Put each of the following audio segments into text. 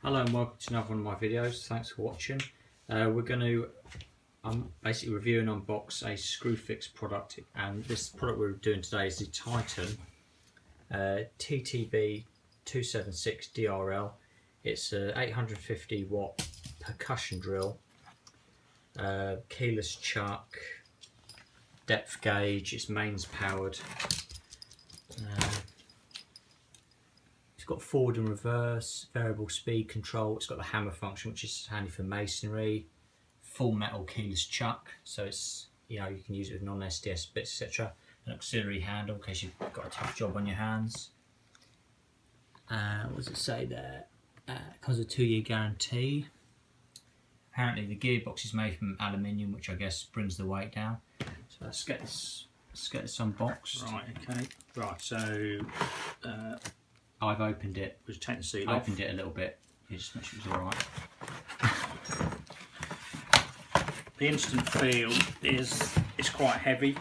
Hello and welcome to another one of my videos. Thanks for watching. I'm basically reviewing and unbox a Screwfix product, and this product we're doing today is the Titan TTB276DRL. It's a 850w percussion drill, keyless chuck, depth gauge, it's mains powered. It's got forward and reverse, variable speed control. It's got the hammer function, which is handy for masonry. Full metal keyless chuck, so it's, you know, you can use it with non-SDS bits, etc. An auxiliary handle in case you've got a tough job on your hands. What does it say there? It comes with a 2-year guarantee. Apparently the gearbox is made from aluminium, which I guess brings the weight down. So let's get this unboxed. Right, okay. Right, so I've opened it. we'll take the seal off. Opened it a little bit. Just make sure it's alright. The instant feel is it's quite heavy.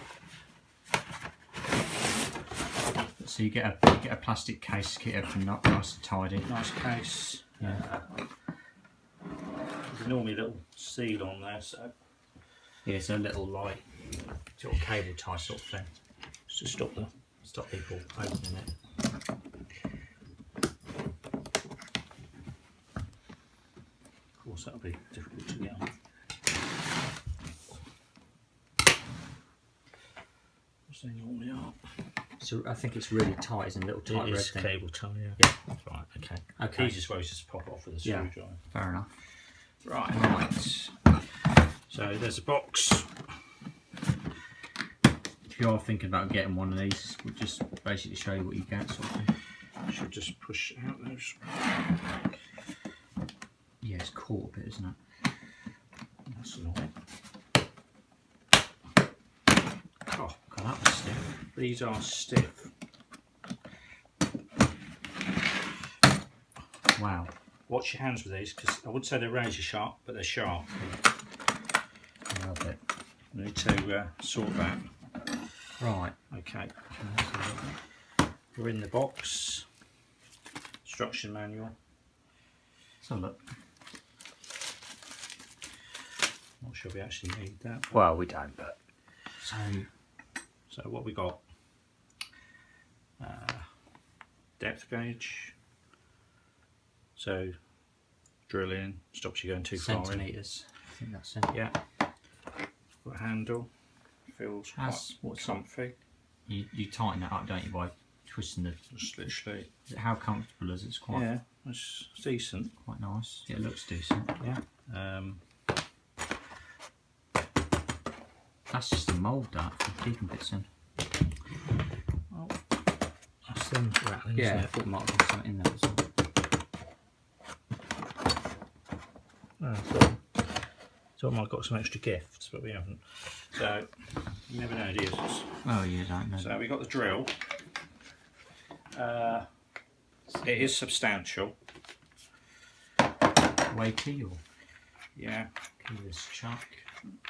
So you get a plastic case to keep everything nice and tidy. Nice case. Yeah. There's normally a little seal on there, so Yeah, it's a little light sort of cable tie sort of thing. just to Stop people opening it. Of course that'll be difficult to get on. As they normally are. So I think it's really tight, isn't it? A little tight It red is thing. cable tie, yeah. Yeah. Right, okay. Okay. Easiest way is just pop it off with a Yeah. screwdriver. Fair enough. Right. So there's a box. If you are thinking about getting one of these, we'll just basically show you what you get sort of thing. I should just push out those. Yeah, it's caught a bit, isn't it? That's annoying. Oh, God, that was stiff. These are stiff. Wow. Watch your hands with these, because I wouldn't say they're razor sharp, but they're sharp. A little bit. We need to sort that. Right. Okay. We're in the box. Instruction manual. Let's have a look. Not sure we actually need that. Well, we don't, but... So what we got? Depth gauge. So drill in, stops you going too far in. Centimetres. I think that's it. Yeah. Got a handle. Feels quite comfy. You tighten that up, don't you, by twisting the... Just literally. How comfortable is it? It's quite... Yeah, it's decent. Quite nice. Yeah, it looks decent. Yeah. That's just a mould, that, for keeping bits in. Oh, that's them rattling, Yeah, I isn't it? thought there might have been something in there as well. So I might have got some extra gifts, but we haven't. So you never know, do you? Oh, you don't know. So we got the drill. It is substantial. Weighty or Yeah. keyless chuck?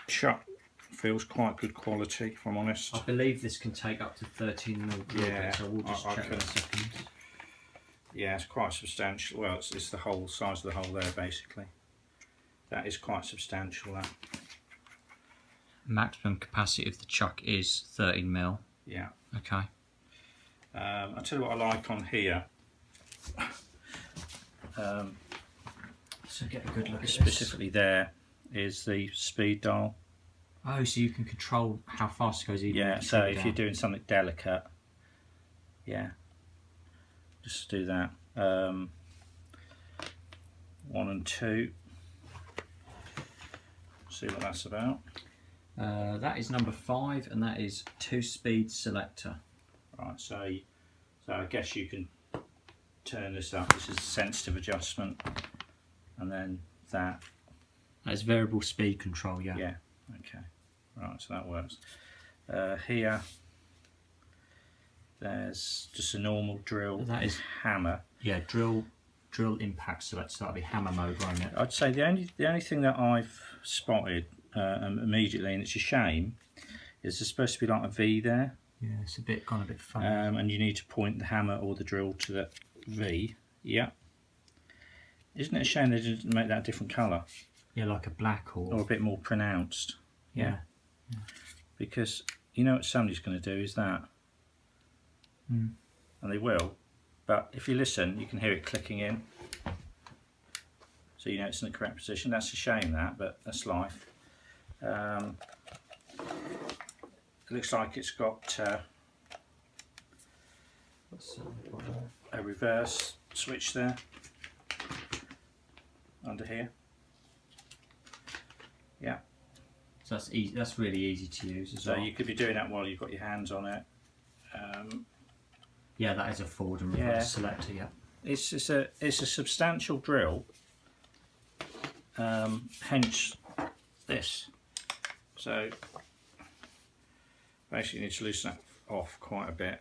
Chuck feels quite good quality, if I'm honest. I believe this can take up to 13mm drill Yeah, bit, so we'll just check in a second. Yeah, it's quite substantial. Well, it's the whole size of the hole there, basically. That is quite substantial, that. Maximum capacity of the chuck is 13mm. Yeah. Okay. I'll tell you what I like on here. So get a good look at this. Specifically there is the speed dial. Oh, so you can control how fast it goes even. Yeah, so if you're doing something delicate, yeah, just do that. 1 and 2. See what that's about. That is number 5, and that is 2-speed selector. Right, so I guess you can turn this up. This is a sensitive adjustment, and then that. That's variable speed control, yeah. Yeah, okay. Right, so that works. Here, there's just a normal drill. That is hammer. Yeah, drill impact select. So that'll be hammer mode, won't it? I'd say the only thing that I've spotted immediately, and it's a shame, is there's supposed to be like a V there. Yeah, it's gone a bit funny. And you need to point the hammer or the drill to the V. Yeah. Isn't it a shame they didn't make that a different colour? Yeah, like a black Or a bit more pronounced. yeah. Because you know what somebody's going to do is that. And they will. But if you listen, you can hear it clicking in. So you know it's in the correct position. That's a shame that, but that's life. It looks like it's got a reverse switch there under here. Yeah. So that's easy. That's really easy to use as well. So you could be doing that while you've got your hands on it. Yeah, that is a forward and reverse selector. Yeah. It's a substantial drill. Hence this. So basically you need to loosen that off quite a bit.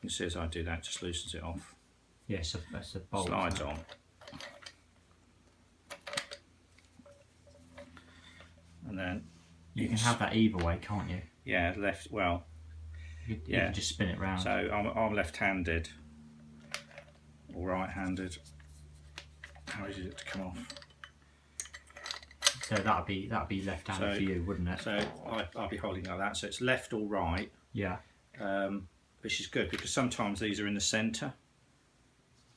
You can see as I do that, it just loosens it off. Yeah, so that's a bolt. Slides on. And then you can have that either way, can't you? Yeah, left. Well, you can just spin it round. So I'm left-handed or right-handed. How easy is it to come off? So that'd be left-handed for you, wouldn't it? So I'll be holding like that. So it's left or right. Yeah. Which is good because sometimes these are in the centre.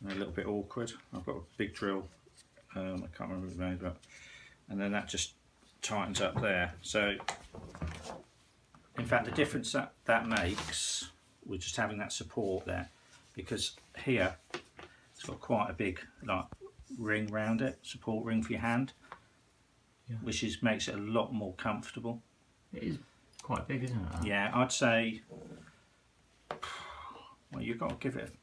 They're a little bit awkward. I've got a big drill. I can't remember the name, but and then that just tightens up there. So in fact the difference that makes with just having that support there, because here it's got quite a big like ring round it, support ring for your hand, which makes it a lot more comfortable. It is quite big, isn't it? Yeah, I'd say, well, you've got to give it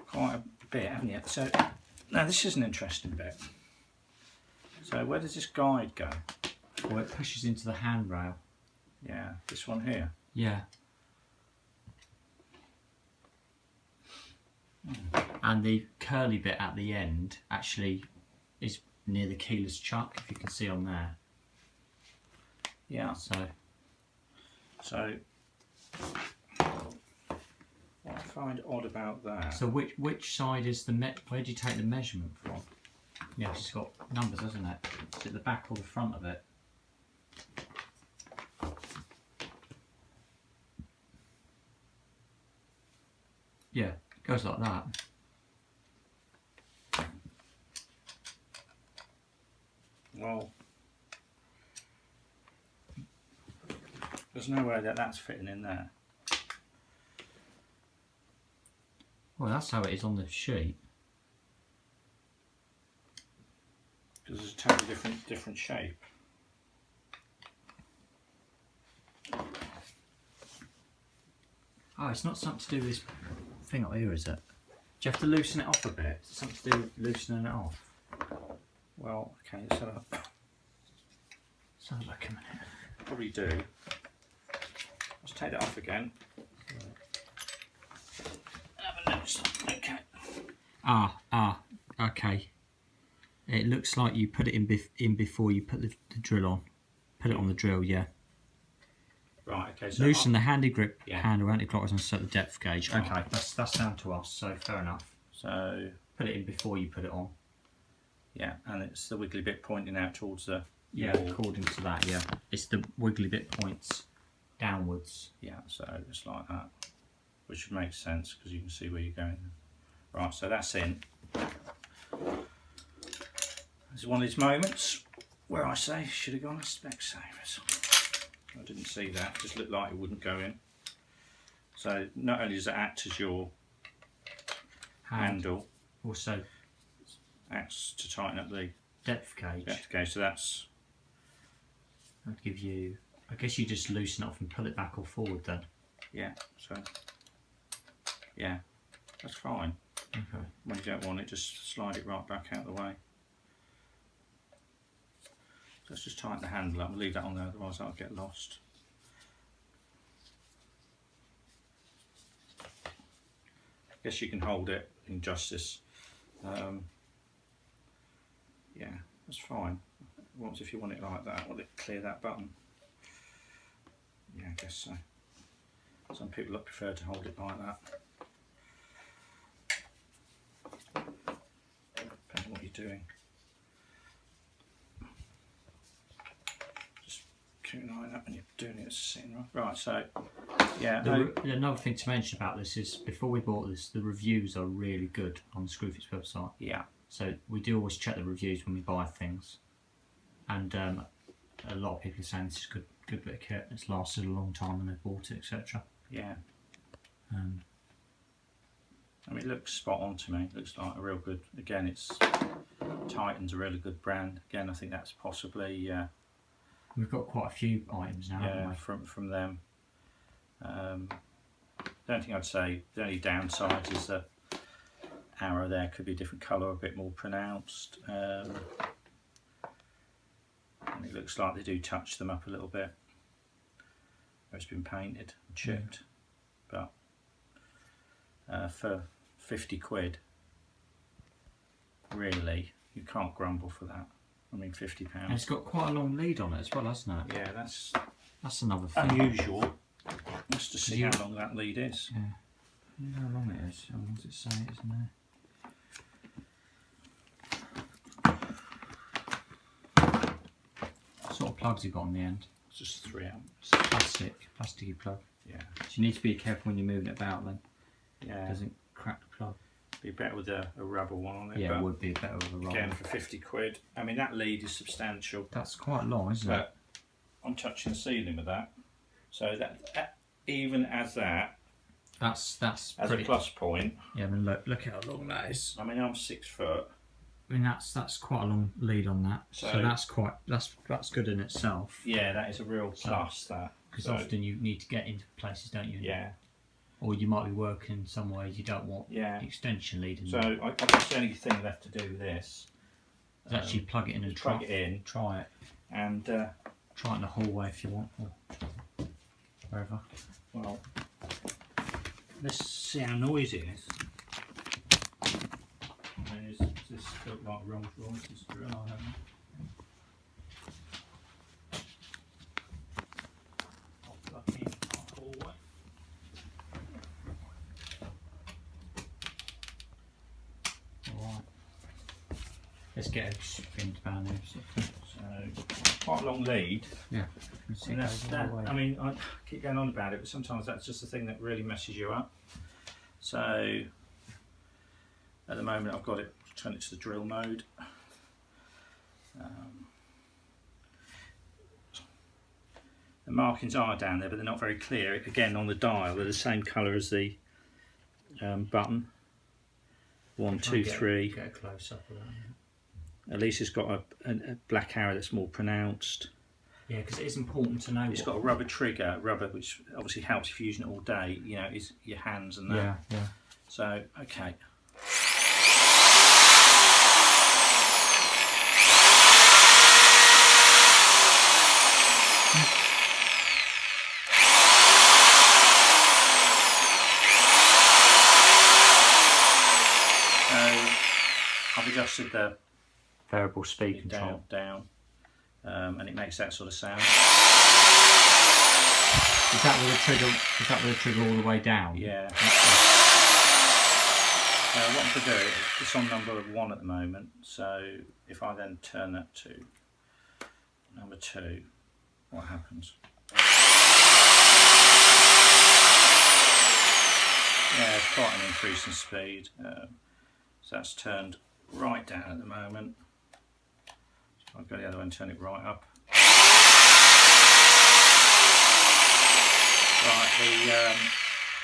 quite a bit, haven't you? So now this is an interesting bit. So where does this guide go? Well, it pushes into the handrail. Yeah, this one here. Yeah. And the curly bit at the end actually is near the keyless chuck, if you can see on there. Yeah. So what I find odd about that. So which side is the where do you take the measurement from? Yeah, it's got numbers, hasn't it? Is it the back or the front of it? Yeah, it goes like that. Well, there's no way that that's fitting in there. Well, that's how it is on the sheet. Because it's a totally different shape. Oh, it's not something to do with this thing up here, is it? Do you have to loosen it off a bit? Is it something to do with loosening it off? Well, okay, let's have a look. Let's have a look a minute. Probably do. Let's take that off again. Have a look. Okay. Okay. It looks like you put it in before you put the drill on. Put it on the drill, yeah. Right, okay. So loosen the handy grip handle anti-clockwise and set the depth gauge. Right. Okay, that's down to us, so fair enough. So put it in before you put it on. Yeah, and it's the wiggly bit pointing out towards the according to that, yeah. It's the wiggly bit points downwards. Yeah, so it's like that, which makes sense because you can see where you're going. Right, so that's in. This is one of these moments where I say, should have gone to Specsavers. I didn't see that, it just looked like it wouldn't go in. So not only does it act as your handle, also acts to tighten up the depth gauge. So that's... I'll give you... I guess you just loosen it off and pull it back or forward then. Yeah, so... Yeah, that's fine. Okay. When you don't want it, just slide it right back out of the way. So let's just tighten the handle up and leave that on there, otherwise I'll get lost. I guess you can hold it in justice. Yeah, that's fine. Once if you want it like that, will it clear that button? Yeah, I guess so. Some people prefer to hold it like that. doing. Just keep an eye on that when you're doing it, sitting right. Right, so yeah. Another thing to mention about this is before we bought this, the reviews are really good on the Screwfix website. Yeah. So we do always check the reviews when we buy things, and a lot of people are saying this is good bit of kit. It's lasted a long time when they've bought it, etc. Yeah. I mean, it looks spot on to me. It looks like a real good. Again, it's Titan's a really good brand. Again, I think that's possibly. We've got quite a few items now, haven't we? from them. The only thing I'd say, the only downside is the arrow there could be a different colour, a bit more pronounced. And it looks like they do touch them up a little bit. It's been painted and chipped, but for 50 quid, really, you can't grumble for that. I mean, £50. And it's got quite a long lead on it as well, hasn't it? Yeah, that's another thing. unusual. Just to see how long that lead is. Yeah. I don't know how long it is. How long does it say it is in there? What sort of plugs you got on the end? It's just 3 amps. Plasticky plug. Yeah. So you need to be careful when you're moving it about then. Yeah. It doesn't crack the plug. Be better with a rubber one on it. Yeah, it would be better with a rubber. Again, for 50 quid. I mean, that lead is substantial. That's quite long, isn't it? But I'm touching the ceiling with that. So that even as that, that's as pretty, a plus point. Yeah, I mean, look how long that is. I mean, I'm 6 foot. I mean, that's quite a long lead on that. So that's good in itself. Yeah, that is a real plus. Because often you need to get into places, don't you? Yeah. Or you might be working somewhere you don't want the extension lead in. So I guess the only thing left to do with this is actually plug it in and plug it in, try it, and try it in the hallway if you want, or wherever. Well, let's see how noisy it is. I mean, does this look like Rolls Royce's drill? I don't know. I'll plug in our hallway. Alright. Let's get a spin down there. So, quite a long lead. Yeah. I mean, I keep going on about it, but sometimes that's just the thing that really messes you up. So, at the moment I've got it, turn it to the drill mode. The markings are down there, but they're not very clear. Again, on the dial, they're the same colour as the button. 1, 2, 3. Get a close up of that. At least it's got a black arrow that's more pronounced. Yeah, because it is important to know. It's got a rubber trigger, which obviously helps if you're using it all day. You know, is your hands and that. Yeah, yeah. So, okay. I've adjusted the variable speed control down, and it makes that sort of sound. Is that with the trigger all the way down? Yeah. What I'm going to do, it's on number 1 at the moment, so if I then turn that to number 2, what happens? Yeah, it's quite an increase in speed. So that's turned right down at the moment. So I'll go the other way and turn it right up. Right, the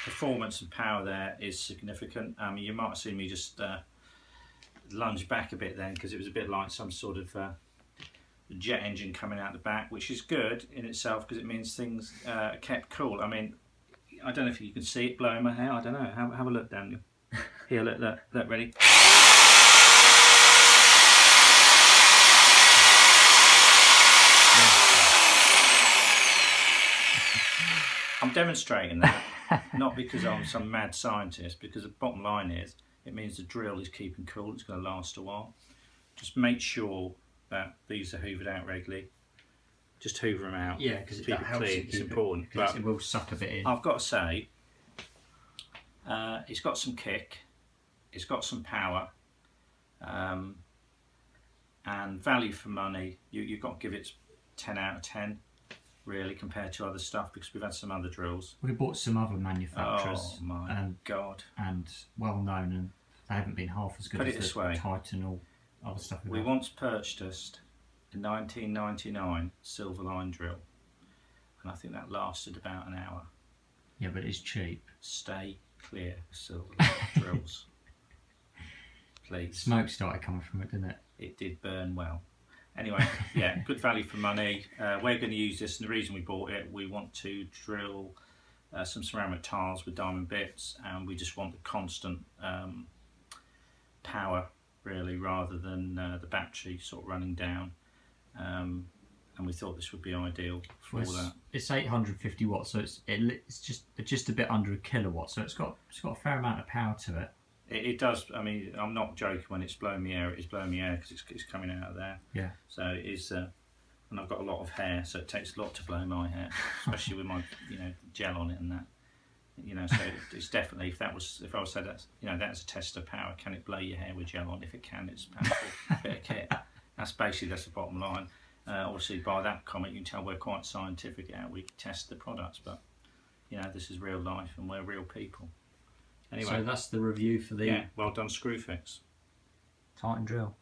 performance and power there is significant. You might have seen me just lunge back a bit then, because it was a bit like some sort of jet engine coming out the back, which is good in itself because it means things are kept cool. I mean, I don't know if you can see it blowing my hair. I don't know. Have a look, Daniel. Here, look, ready? I'm demonstrating that, not because I'm some mad scientist, because the bottom line is, it means the drill is keeping cool, it's going to last a while. Just make sure that these are hoovered out regularly. Just hoover them out. Yeah, because keep it clean, it's important. But it will suck a bit in. I've got to say, it's got some kick, it's got some power. and value for money. You've got to give it 10 out of 10, really, compared to other stuff, because we've had some other drills. We bought some other manufacturers. Oh my God! And well known, and they haven't been half as good Put as it this the way. Titan or other stuff. We once purchased a 1999 Silverline drill, and I think that lasted about an hour. Yeah, but it's cheap. Stay clear of Silverline drills, please. Smoke started coming from it, didn't it? It did burn well. Anyway, yeah, good value for money. We're going to use this, and the reason we bought it, we want to drill some ceramic tiles with diamond bits, and we just want the constant power, really, rather than the battery sort of running down. And we thought this would be ideal for that. It's 850 watts, so it's just a bit under a kilowatt, so it's got a fair amount of power to it. It does. I mean, I'm not joking when it's blowing me air. It is blowing me air because it's coming out of there. Yeah. So it is, and I've got a lot of hair, so it takes a lot to blow my hair, especially with my gel on it and that. So it's definitely, if I was said that, that's a test of power. Can it blow your hair with gel on? If it can, it's a powerful bit of kit. That's the bottom line. Obviously, by that comment, you can tell we're quite scientific at how we test the products, but this is real life and we're real people. Anyway, so that's the review for the well done, Screwfix Titan drill.